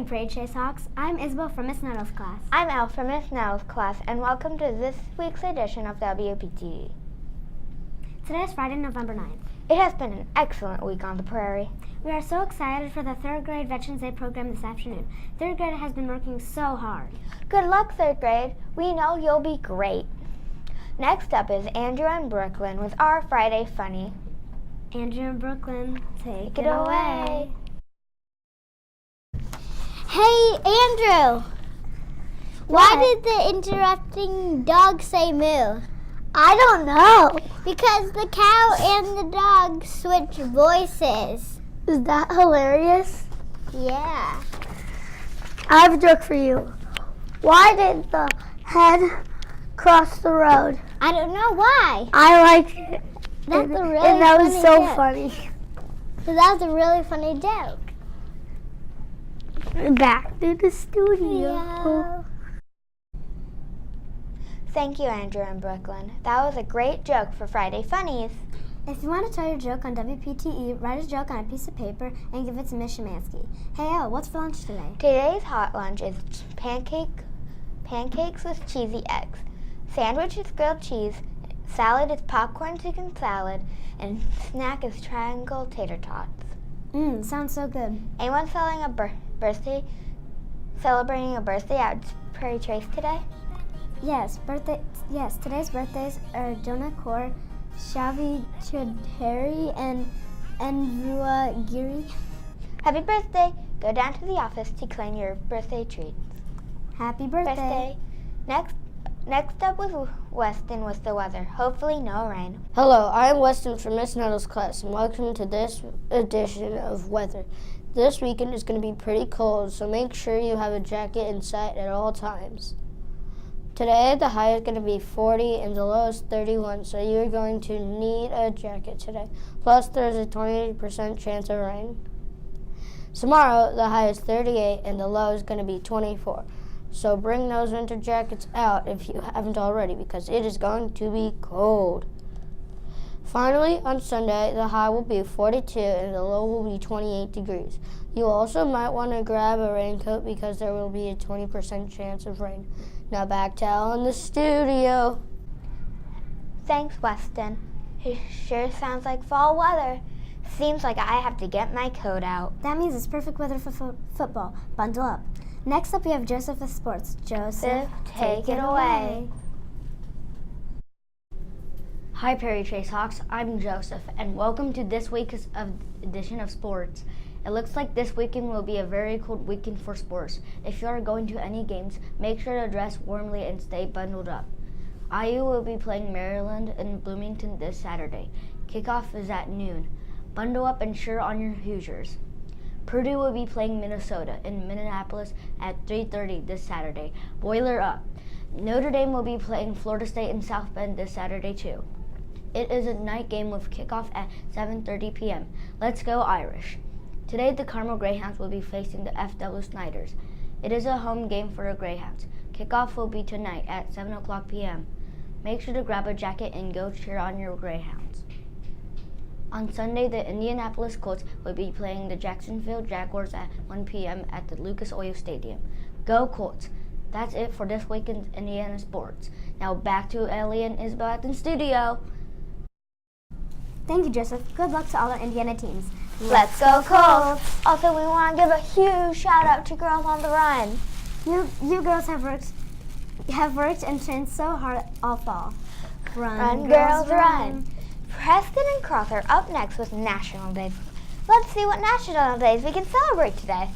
Parade Chase Hawks. I'm Isabel from Miss Nettles' class. I'm Elle from Miss Nettles' class, and welcome to this week's edition of WPTE. Today is Friday, November 9th. It has been an excellent week on the prairie. We are so excited for the 3rd grade Veterans Day program this afternoon. 3rd grade has been working so hard. Good luck, 3rd grade. We know you'll be great. Next up is Andrew and Brooklyn with our Friday Funny. Andrew and Brooklyn, take it away. Hey, Andrew! Why did the interrupting dog say moo? I don't know. Because the cow and the dog switch voices. Is that hilarious? Yeah. I have a joke for you. Why did the hen cross the road? I don't know why. I liked it. That's a really and that was funny so joke. funny. So that was a really funny joke. Back to the studio. Yeah. Thank you, Andrew and Brooklyn. That was a great joke for Friday Funnies. If you want to tell your joke on WPTE, write a joke on a piece of paper and give it to Miss Shemansky. Hey, Elle, what's for lunch today? Today's hot lunch is pancakes with cheesy eggs. Sandwich is grilled cheese. Salad is popcorn chicken salad. And snack is triangle tater tots. Sounds so good. Anyone celebrating a birthday at Prairie Trace today? Yes, today's birthdays are Jonah Kaur, Shavi Chaudhary, and Envua Giri. Happy birthday! Go down to the office to claim your birthday treats. Happy birthday. Next up was Weston with the weather. Hopefully no rain. Hello, I am Weston from Miss Nettles' class, and welcome to this edition of weather. This weekend is going to be pretty cold, so make sure you have a jacket in sight at all times. Today, the high is going to be 40 and the low is 31, so you're going to need a jacket today. Plus, there's a 20% chance of rain. Tomorrow, the high is 38 and the low is going to be 24. So bring those winter jackets out if you haven't already, because it is going to be cold. Finally, on Sunday, the high will be 42 and the low will be 28 degrees. You also might want to grab a raincoat because there will be a 20% chance of rain. Now back to Elle in the studio. Thanks, Weston. It sure sounds like fall weather. Seems like I have to get my coat out. That means it's perfect weather for football. Bundle up. Next up, we have Joseph with sports. Joseph, take it away. Hi, Prairie Trace Hawks. I'm Joseph, and welcome to this week's edition of sports. It looks like this weekend will be a very cold weekend for sports. If you are going to any games, make sure to dress warmly and stay bundled up. IU will be playing Maryland in Bloomington this Saturday. Kickoff is at noon. Bundle up and cheer on your Hoosiers. Purdue will be playing Minnesota in Minneapolis at 3:30 this Saturday. Boiler up. Notre Dame will be playing Florida State in South Bend this Saturday too. It is a night game with kickoff at 7:30 p.m. Let's go Irish. Today the Carmel Greyhounds will be facing the FW Snyders. It is a home game for the Greyhounds. Kickoff will be tonight at 7 o'clock p.m. Make sure to grab a jacket and go cheer on your Greyhounds. On Sunday, the Indianapolis Colts will be playing the Jacksonville Jaguars at 1 p.m. at the Lucas Oil Stadium. Go Colts! That's it for this weekend's Indiana sports. Now back to Ellie and Isabel at the studio. Thank you, Joseph. Good luck to all our Indiana teams. Let's go Colts! Also, we want to give a huge shout out to Girls on the Run. You girls have worked and trained so hard all fall. Run, girls, run! Preston and Cross are up next with National Days. Let's see what National Days we can celebrate today.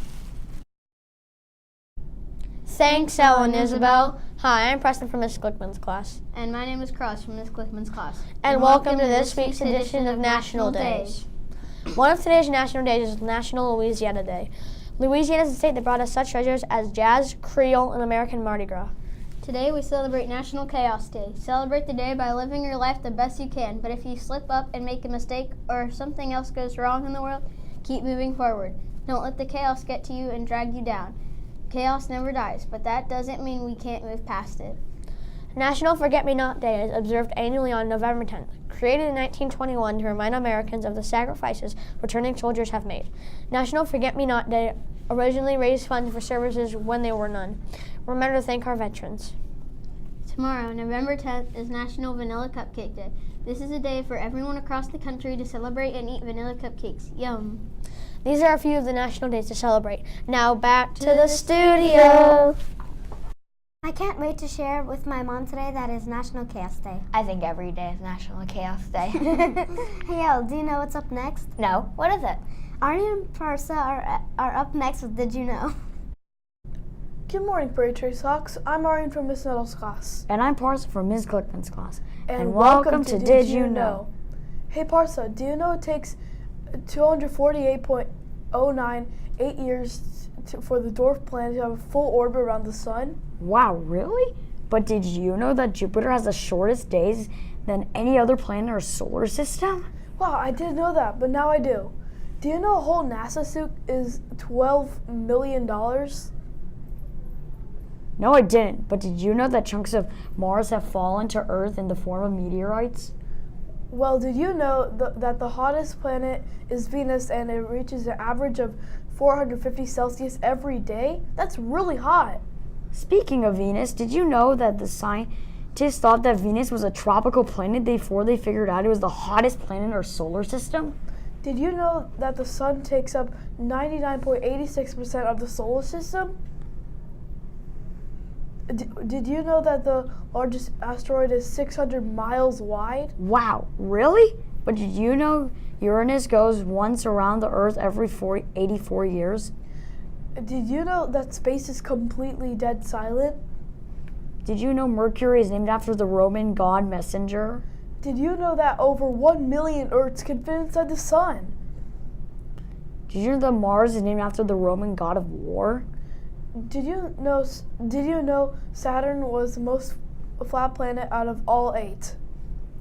Thanks, Elle and Isabel. Hi, I'm Preston from Miss Glickman's class. And my name is Cross from Miss Glickman's class. And welcome to this week's edition of National Days. One of today's National Days is National Louisiana Day. Louisiana is a state that brought us such treasures as jazz, Creole, and American Mardi Gras. Today we celebrate National Chaos Day. Celebrate the day by living your life the best you can, but if you slip up and make a mistake or something else goes wrong in the world, keep moving forward. Don't let the chaos get to you and drag you down. Chaos never dies, but that doesn't mean we can't move past it. National Forget-Me-Not Day is observed annually on November 10th, created in 1921 to remind Americans of the sacrifices returning soldiers have made. National Forget-Me-Not Day originally raised funds for services when there were none. Remember to thank our veterans. Tomorrow, November 10th, is National Vanilla Cupcake Day. This is a day for everyone across the country to celebrate and eat vanilla cupcakes. Yum. These are a few of the national days to celebrate. Now back to the studio. I can't wait to share with my mom today that is National Chaos Day. I think every day is National Chaos Day. Hey, Elle, do you know what's up next? No? What is it? Arnie and Parsa are up next with Did You Know? Good morning, Prairie Trace Hawks. I'm Arian from Miss Nettles' class. And I'm Parsa from Ms. Glickman's class. And welcome to Did You Know? Hey, Parsa, do you know it takes 248.098 years for the dwarf planet to have a full orbit around the sun? Wow, really? But did you know that Jupiter has the shortest days than any other planet in our solar system? Wow, I didn't know that, but now I do. Do you know a whole NASA suit is $12 million? No, I didn't. But did you know that chunks of Mars have fallen to Earth in the form of meteorites? Well, did you know that the hottest planet is Venus and it reaches an average of 450 Celsius every day? That's really hot. Speaking of Venus, did you know that the scientists thought that Venus was a tropical planet before they figured out it was the hottest planet in our solar system? Did you know that the sun takes up 99.86% of the solar system? Did you know that the largest asteroid is 600 miles wide? Wow, really? But did you know Uranus goes once around the Earth every 84 years? Did you know that space is completely dead silent? Did you know Mercury is named after the Roman god Messenger? Did you know that over 1 million Earths can fit inside the sun? Did you know that Mars is named after the Roman god of war? Did you know Saturn was the most flat planet out of all 8?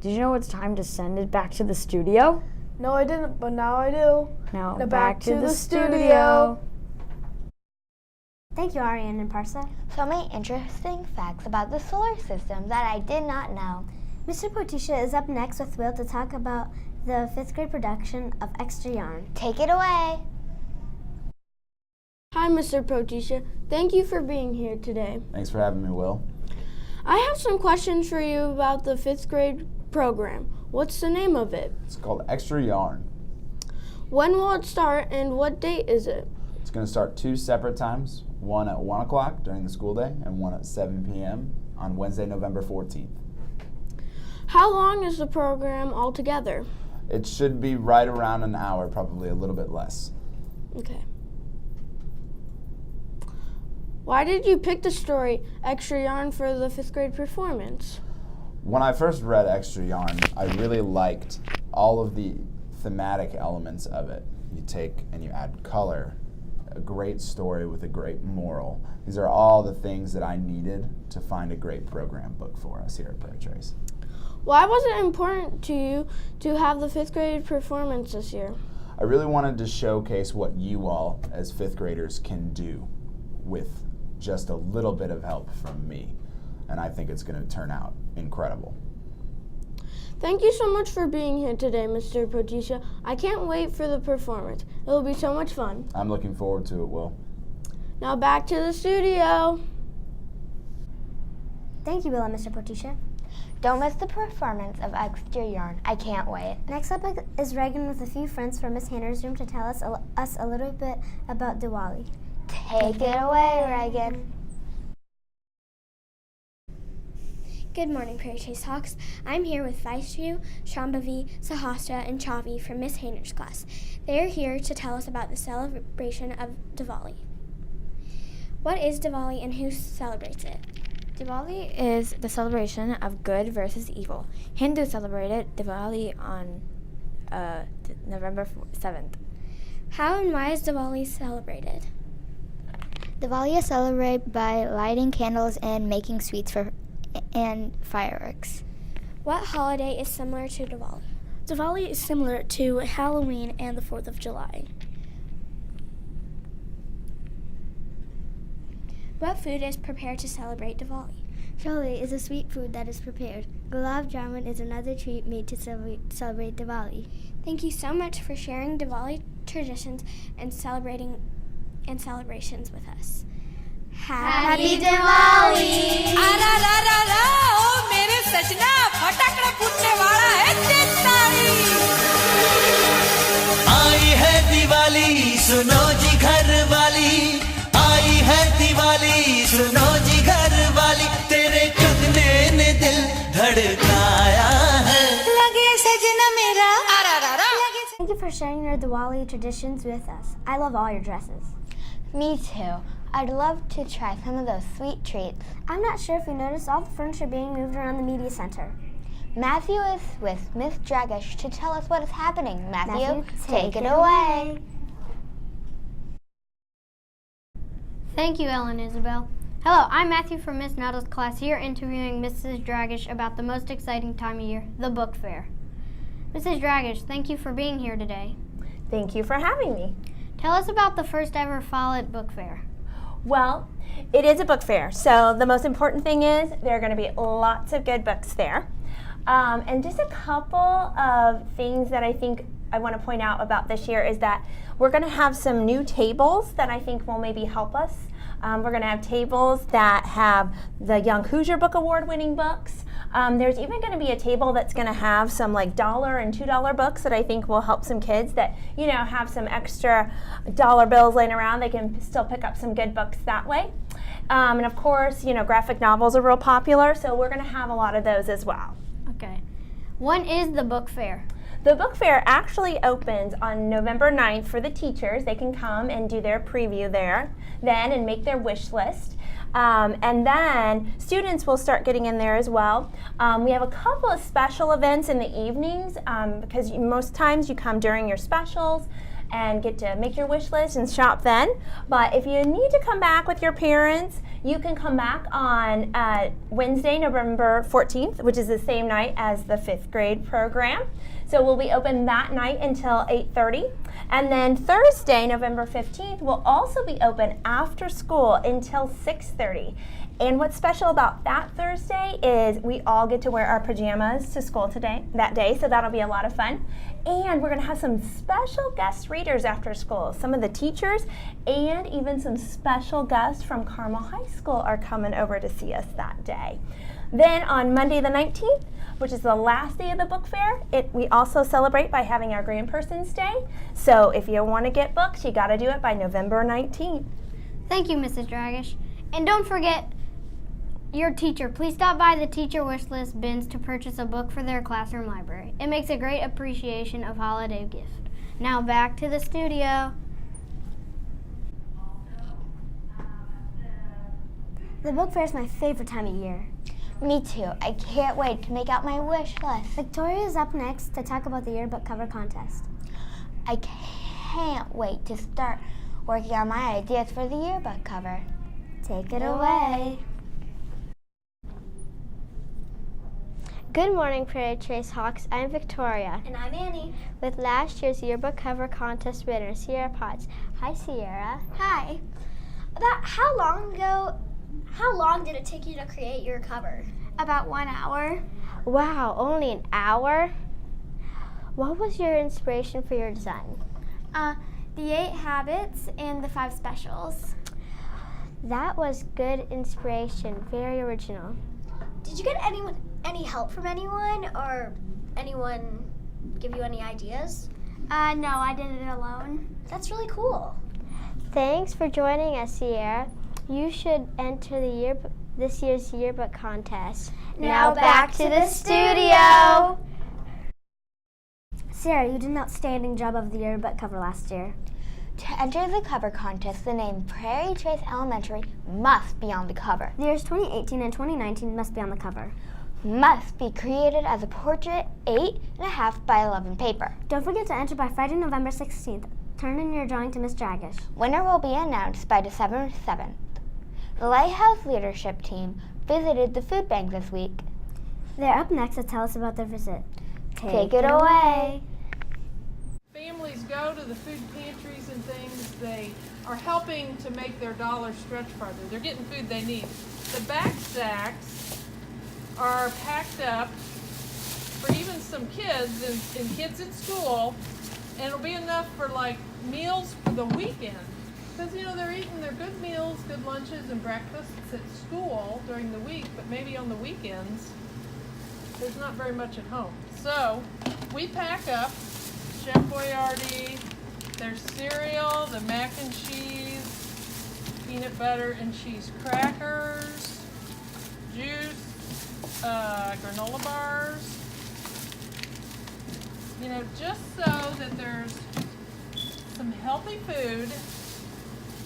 Did you know it's time to send it back to the studio? No, I didn't, but now I do. Now back to the studio. Thank you, Arian and Parsa. So many interesting facts about the solar system that I did not know. Mr. Potisha is up next with Will to talk about the 5th grade production of Extra Yarn. Take it away. Hi, Mr. Potisha. Thank you for being here today. Thanks for having me, Will. I have some questions for you about the 5th grade program. What's the name of it? It's called Extra Yarn. When will it start and what date is it? It's going to start 2 separate times, one at 1 o'clock during the school day and one at 7 p.m. on Wednesday, November 14th. How long is the program altogether? It should be right around an hour, probably a little bit less. Okay. Why did you pick the story Extra Yarn for the 5th grade performance? When I first read Extra Yarn, I really liked all of the thematic elements of it. You take and you add color, a great story with a great moral. These are all the things that I needed to find a great program book for us here at Prairie Trace. Why was it important to you to have the 5th grade performance this year? I really wanted to showcase what you all as 5th graders can do with just a little bit of help from me. And I think it's going to turn out incredible. Thank you so much for being here today, Mr. Potisha. I can't wait for the performance. It will be so much fun. I'm looking forward to it, Will. Now back to the studio. Thank you, Will and Mr. Potisha. Don't miss the performance of Extra Yarn. I can't wait. Next up is Reagan with a few friends from Miss Hanner's room to tell us a little bit about Diwali. Take it away, Reagan. Good morning, Prairie Trace Hawks. I'm here with Vaishru, Shambhavi, Sahasra, and Chavi from Miss Hayner's class. They are here to tell us about the celebration of Diwali. What is Diwali and who celebrates it? Diwali is the celebration of good versus evil. Hindus celebrated Diwali on November 7th. How and why is Diwali celebrated? Diwali is celebrated by lighting candles and making sweets and fireworks. What holiday is similar to Diwali? Diwali is similar to Halloween and the 4th of July. What food is prepared to celebrate Diwali? Chole is a sweet food that is prepared. Gulab Jamun is another treat made to celebrate Diwali. Thank you so much for sharing Diwali traditions and celebrating and celebrations with us. Happy Diwali! आई है दिवाली सुनो जी घर वाली आई है दिवाली सुनो जी घर वाली तेरे कंगने ने दिल धड़काया है लगे सजना मेरा Thank you for sharing your Diwali traditions with us. I love all your dresses. Me too. I'd love to try some of those sweet treats. I'm not sure if you noticed all the furniture being moved around the media center. Matthew is with Miss Dragish to tell us what is happening. Matthew, take it away. Thank you, Ellen Isabel. Hello, I'm Matthew from Miss Nuttall's class here interviewing Mrs. Dragish about the most exciting time of year, the book fair. Mrs. Dragish, thank you for being here today. Thank you for having me. Tell us about the first ever Follett Book Fair. Well, it is a book fair, so the most important thing is there are going to be lots of good books there. And just a couple of things that I think I want to point out about this year is that we're going to have some new tables that I think will maybe help us. We're going to have tables that have the Young Hoosier Book Award winning books. There's even going to be a table that's going to have some like $1 and $2 books that I think will help some kids that, you know, have some extra dollar bills laying around. They can still pick up some good books that way. And of course, you know, graphic novels are real popular, so we're going to have a lot of those as well. Okay. When is the book fair? The book fair actually opens on November 9th for the teachers. They can come and do their preview there then and make their wish list. And then students will start getting in there as well. We have a couple of special events in the evenings because most times you come during your specials and get to make your wish list and shop then. But if you need to come back with your parents, you can come back on Wednesday, November 14th, which is the same night as the 5th grade program. So we'll be open that night until 8:30. And then Thursday, November 15th, will also be open after school until 6:30. And what's special about that Thursday is we all get to wear our pajamas to school that day, so that'll be a lot of fun. And we're going to have some special guest readers after school. Some of the teachers and even some special guests from Carmel High School are coming over to see us that day. Then on Monday the 19th, which is the last day of the book fair, we also celebrate by having our Grandpersons Day. So if you want to get books, you got to do it by November 19th. Thank you, Mrs. Dragish. And don't forget your teacher. Please stop by the teacher wish list bins to purchase a book for their classroom library. It makes a great appreciation of holiday gift. Now back to the studio. The book fair is my favorite time of year. Me too. I can't wait to make out my wish list. Victoria is up next to talk about the yearbook cover contest. I can't wait to start working on my ideas for the yearbook cover. Take it away. Good morning, Prairie Trace Hawks. I'm Victoria. And I'm Annie. With last year's yearbook cover contest winner, Sierra Potts. Hi, Sierra. Hi. About how long did it take you to create your cover? About 1 hour. Wow, only an hour? What was your inspiration for your design? The 8 habits and the 5 specials. That was good inspiration, very original. Did you get any help from anyone, or anyone give you any ideas? No, I did it alone. That's really cool. Thanks for joining us, Sierra. You should enter this year's yearbook contest. Now back to the studio. Sarah, you did an outstanding job of the yearbook cover last year. To enter the cover contest, the name Prairie Trace Elementary must be on the cover. The years 2018 and 2019 must be on the cover. Must be created as a portrait 8.5 by 11 paper. Don't forget to enter by Friday, November 16th. Turn in your drawing to Miss Dragish. Winner will be announced by December 7th. The Lighthouse Leadership Team visited the food bank this week. They're up next to tell us about their visit. Take it away. Families go to the food pantries and things. They are helping to make their dollar stretch farther. They're getting food they need. The back sacks are packed up for even some kids and kids at school, and it'll be enough for like meals for the weekend. Because, you know, they're eating their good meals, good lunches, and breakfasts at school during the week, but maybe on the weekends, there's not very much at home. So, we pack up Chef Boyardee, their cereal, the mac and cheese, peanut butter and cheese crackers, juice, granola bars, you know, just so that there's some healthy food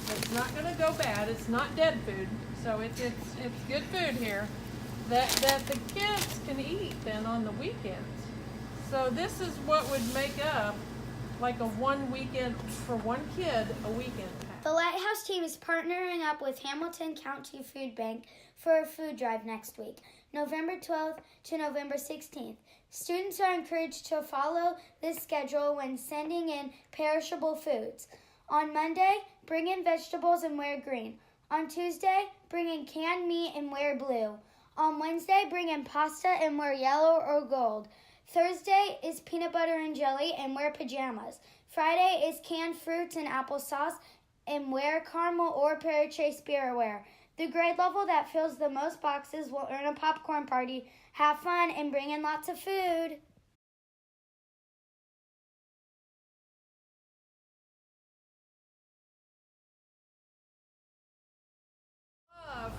that's not going to go bad. It's not dead food, so it's good food here that the kids can eat then on the weekends. So this is what would make up like a one weekend for one kid, a weekend pack. The Lighthouse team is partnering up with Hamilton County Food Bank for a food drive next week, November 12th to November 16th. Students are encouraged to follow this schedule when sending in perishable foods. On Monday, bring in vegetables and wear green. On Tuesday, bring in canned meat and wear blue. On Wednesday, bring in pasta and wear yellow or gold. Thursday is peanut butter and jelly and wear pajamas. Friday is canned fruits and applesauce and wear caramel or Perry Trace beerware. The grade level that fills the most boxes will earn a popcorn party. Have fun and bring in lots of food.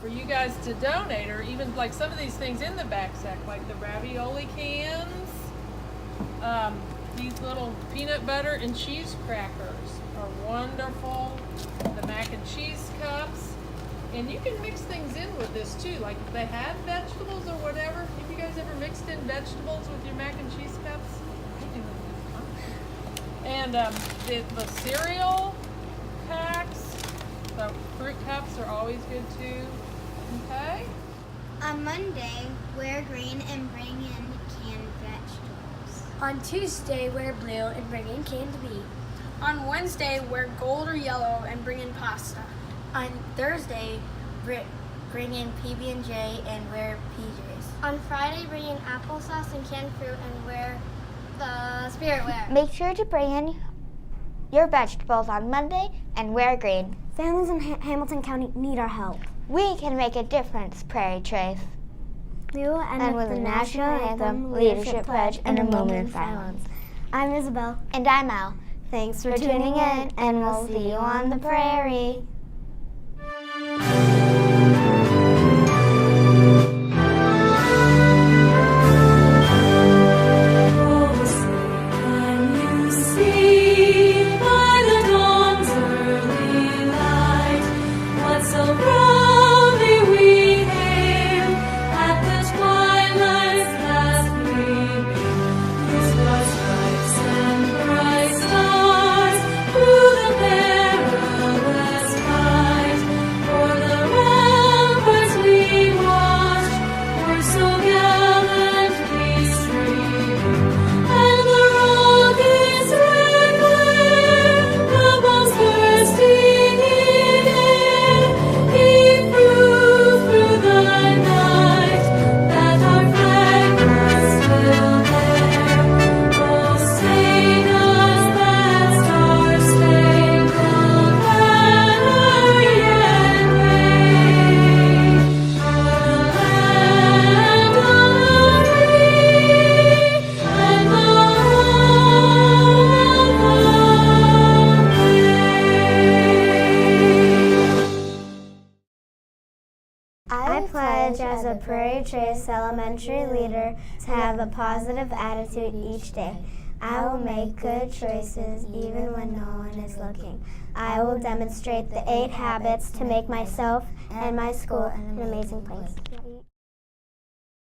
For you guys to donate, or even like some of these things in the back sack, like the ravioli cans, these little peanut butter and cheese crackers are wonderful. The mac and cheese cups, and you can mix things in with this too. Like if they had vegetables or whatever. Have you guys ever mixed in vegetables with your mac and cheese cups? I do. And the cereal packs, the fruit cups are always good too. Okay. On Monday, wear green and bring in canned vegetables. On Tuesday, wear blue and bring in canned meat. On Wednesday, wear gold or yellow and bring in pasta. On Thursday, bring in PB&J and wear PJs. On Friday, bring in applesauce and canned fruit and wear the spirit wear. Make sure to bring in your vegetables on Monday and wear green. Families in Hamilton County need our help. We can make a difference, Prairie Trace. We will end with the national anthem, leadership pledge, and a moment of silence. I'm Isabel. And I'm Al. Thanks for tuning in, and we'll see you on the prairie. As a Prairie Trace elementary leader, to have a positive attitude each day. I will make good choices even when no one is looking. I will demonstrate the 8 habits to make myself and my school an amazing place.